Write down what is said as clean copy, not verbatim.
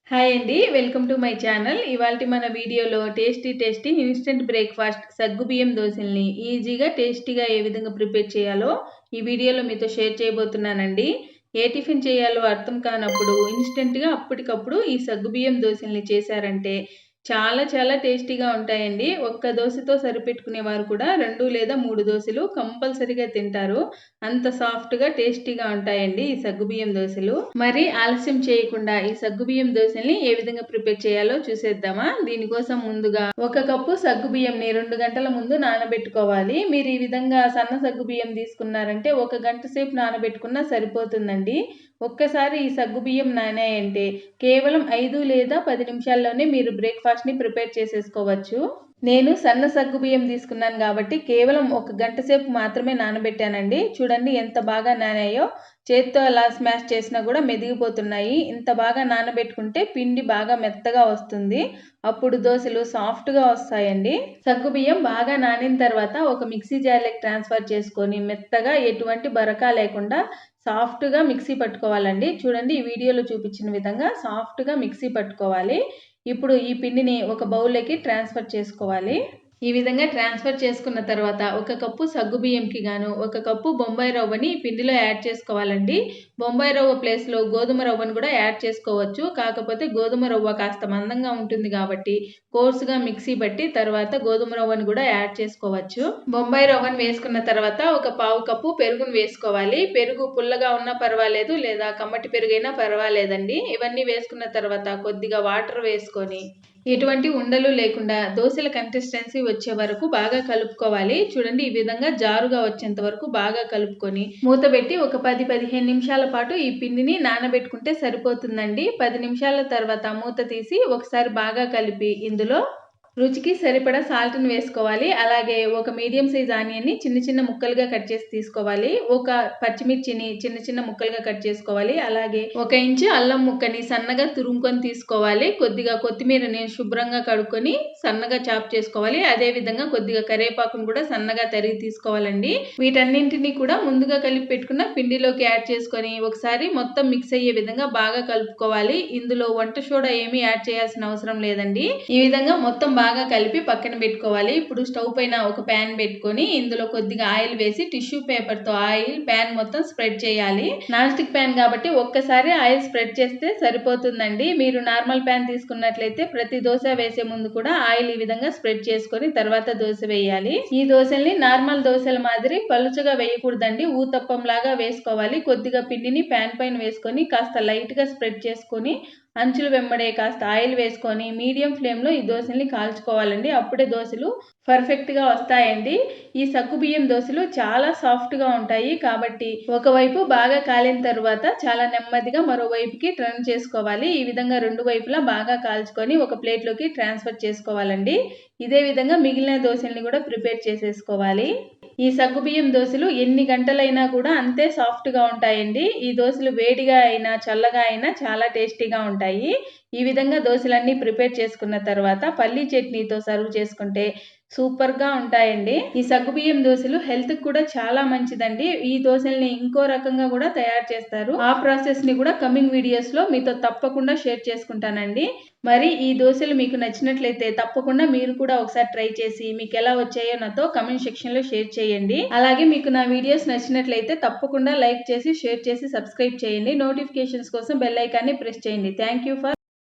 Hi అండి, welcome to my channel. ఇవాల్టి మన వీడియోలో టేస్టీ ఇన్స్టెంట్ బ్రేక్ఫాస్ట్ సగ్గుబియ్యం దోశల్ని ఈజీగా టేస్టీగా ఏ విధంగా ప్రిపేర్ చేయాలో ఈ వీడియోలో మీతో షేర్ చేయబోతున్నానండి. ఏ టిఫిన్ చేయాలో అర్థం కానప్పుడు ఇన్స్టెంట్గా అప్పటికప్పుడు ఈ సగ్గుబియ్యం దోశల్ని చేశారంటే చాలా టేస్టీగా ఉంటాయండి. ఒక్క దోశతో సరిపెట్టుకునేవారు కూడా 2 లేదా 3 దోశలు కంపల్సరీగా తింటారు. అంత సాఫ్ట్‌గా టేస్టీగా ఉంటాయండి ఈ సగ్గుబియ్యం దోశలు. మరి ఆలస్యం చేయకుండా ఈ సగ్గుబియ్యం దోశల్ని ఏ విధంగా ప్రిపేర్ చేయాలో చూసేద్దామా? దీనికోసం ముందుగా 1 కప్పు సగ్గుబియ్యంని 2 గంటల ముందు నానబెట్టుకోవాలి. మీరు ఈ విధంగా సన్న సగ్గుబియ్యం తీసుకున్నారంటే 1 గంట సేపు నానబెట్టుకున్నా సరిపోతుందండి. ఒక్కసారి ఈ సగ్గుబియ్యం నానాయంటే కేవలం 5 లేదా 10 నిమిషాల్లోనే మీరు బ్రేక్‌ఫాస్ట్‌ని ప్రిపేర్ చేసేసుకోవచ్చు. నేను సన్న సగ్గుబియ్యం తీసుకున్నాను కాబట్టి కేవలం 1 గంట సేపు మాత్రమే నానబెట్టానండి. చూడండి ఎంత బాగా నానాయో. చేత్తో అలా స్మాష్ చేసినా కూడా మెదిగిపోతున్నాయి. ఇంత బాగా నానబెట్టుకుంటే పిండి బాగా మెత్తగా వస్తుంది. అప్పుడు దోశలు సాఫ్ట్‌గా వస్తాయండి. సగ్గుబియ్యం బాగా నానిన తర్వాత ఒక మిక్సీ జార్‌లోకి ట్రాన్స్‌ఫర్ చేసుకొని మెత్తగా ఎటువంటి బరక లేకుండా సాఫ్ట్‌గా మిక్సీ పట్టుకోవాలండి. చూడండి ఈ వీడియోలో చూపించిన విధంగా సాఫ్ట్‌గా మిక్సీ పట్టుకోవాలి. ఇప్పుడు ఈ పిండిని ఒక బౌల్‌లోకి ట్రాన్స్‌ఫర్ చేసుకోవాలి. ఈ విధంగా ట్రాన్స్‌ఫర్ చేసుకున్న తర్వాత 1 కప్పు సగ్గుబియ్యంకి గాను 1 కప్పు బొంబాయి రవ్వని ఈ పిండిలో యాడ్ చేసుకోవాలండి. బొంబాయి రవ్వ ప్లేస్‌లో గోధుమ రవ్వను కూడా యాడ్ చేసుకోవచ్చు. కాకపోతే గోధుమ రవ్వ కాస్త మందంగా ఉంటుంది కాబట్టి కోర్స్‌గా మిక్సీ పట్టి తర్వాత గోధుమ రవ్వను కూడా యాడ్ చేసుకోవచ్చు. బొంబాయి రవ్వను వేసుకున్న తర్వాత ఒక పావు కప్పు పెరుగును వేసుకోవాలి. పెరుగు పుల్లగా ఉన్నా పర్వాలేదు లేదా కమ్మటి పెరుగైనా పర్వాలేదండి. ఇవన్నీ వేసుకున్న తర్వాత కొద్దిగా వాటర్ వేసుకొని ఎటువంటి ఉండలు లేకుండా దోశల కన్సిస్టెన్సీ వచ్చే వరకు బాగా కలుపుకోవాలి. చూడండి ఈ విధంగా జారుగా వచ్చేంత వరకు బాగా కలుపుకొని మూత పెట్టి ఒక 10-15 నిమిషాల పాటు ఈ పిండిని నానబెట్టుకుంటే సరిపోతుందండి. 10 నిమిషాల తర్వాత మూత తీసి ఒకసారి బాగా కలిపి ఇందులో రుచికి సరిపడా సాల్ట్‌ని వేసుకోవాలి. అలాగే ఒక మీడియం సైజ్ ఆనియన్‌ని చిన్న ముక్కలుగా కట్ చేసి తీసుకోవాలి. ఒక పచ్చిమిర్చిని చిన్న ముక్కలుగా కట్ చేసుకోవాలి. అలాగే 1 ఇంచు అల్లం ముక్కని సన్నగా తురుముకొని తీసుకోవాలి. కొద్దిగా కొత్తిమీరని శుభ్రంగా కడుక్కొని సన్నగా చాప్ చేసుకోవాలి. అదే విధంగా కొద్దిగా కరివేపాకును కూడా సన్నగా తరిగి తీసుకోవాలండి. వీటన్నింటిని కూడా ముందుగా కలిపి పెట్టుకున్న పిండిలోకి యాడ్ చేసుకొని ఒకసారి మొత్తం మిక్స్ అయ్యే విధంగా బాగా కలుపుకోవాలి. ఇందులో వంట సోడా ఏమీ యాడ్ చేయాల్సిన అవసరం లేదండి. ఈ విధంగా మొత్తం బాగా కలిపి పక్కన పెట్టుకోవాలి. ఇప్పుడు స్టవ్ పైన ఒక ప్యాన్ పెట్టుకొని ఇందులో కొద్దిగా ఆయిల్ వేసి టిష్యూ పేపర్ తో ఆయిల్ ప్యాన్ మొత్తం స్ప్రెడ్ చేయాలి. నాన్ స్టిక్ ప్యాన్ కాబట్టి ఒక్కసారి ఆయిల్ స్ప్రెడ్ చేస్తే సరిపోతుందండి. మీరు నార్మల్ ప్యాన్ తీసుకున్నట్లయితే ప్రతి దోశ వేసే ముందు కూడా ఆయిల్ ఈ విధంగా స్ప్రెడ్ చేసుకొని తర్వాత దోశ వేయాలి. ఈ దోశల్ని నార్మల్ దోశల మాదిరి పలుచగా వేయకూడదండి. ఊతప్పం లాగా వేసుకోవాలి. కొద్దిగా పిండిని ప్యాన్ పైన వేసుకొని కాస్త లైట్ గా స్ప్రెడ్ చేసుకొని అంచులు వెంబడే కాస్త ఆయిల్ వేసుకొని మీడియం ఫ్లేమ్‌లో ఈ దోశల్ని కాల్చుకోవాలండి. అప్పుడే దోశలు పర్ఫెక్ట్‌గా వస్తాయండి. ఈ సగ్గుబియ్యం దోశలు చాలా సాఫ్ట్‌గా ఉంటాయి. కాబట్టి ఒకవైపు బాగా కాలిన తర్వాత చాలా నెమ్మదిగా మరోవైపుకి టర్న్ చేసుకోవాలి. ఈ విధంగా 2 వైపులా బాగా కాల్చుకొని ఒక ప్లేట్‌లోకి ట్రాన్స్‌ఫర్ చేసుకోవాలండి. ఇదే విధంగా మిగిలిన దోశల్ని కూడా ప్రిపేర్ చేసేసుకోవాలి. ఈ సగ్గుబియ్యం దోశలు ఎన్ని గంటలైనా కూడా అంతే సాఫ్ట్‌గా ఉంటాయండి. ఈ దోశలు వేడిగా అయినా చల్లగా అయినా చాలా టేస్టీగా ఉంటాయి. ఈ విధంగా దోశలన్నీ ప్రిపేర్ చేసుకున్న తర్వాత పల్లీ చట్నీతో సర్వ్ చేసుకుంటే సూపర్‌గా ఉంటాయండి. ఈ సగ్గుబియ్యం దోశలు హెల్త్‌కి కూడా చాలా మంచిదండి. ఈ దోశల్ని ఇంకో రకంగా కూడా తయారు చేస్తారు. ఆ ప్రాసెస్‌ని కూడా కమింగ్ వీడియోస్‌లో మీతో తప్పకుండా షేర్ చేసుకుంటానండి. మరి ఈ దోశలు మీకు నచ్చినట్లయితే తప్పకుండా మీరు కూడా ఒకసారి ట్రై చేసి మీకు ఎలా వచ్చాయో నాతో కామెంట్ సెక్షన్‌లో షేర్ చేయండి. అలాగే మీకు నా వీడియోస్ నచ్చినట్లయితే తప్పకుండా లైక్ చేసి, షేర్ చేసి, సబ్స్క్రైబ్ చేయండి. నోటిఫికేషన్స్ కోసం బెల్ ఐకాన్‌ని ప్రెస్ చేయండి. Thank you for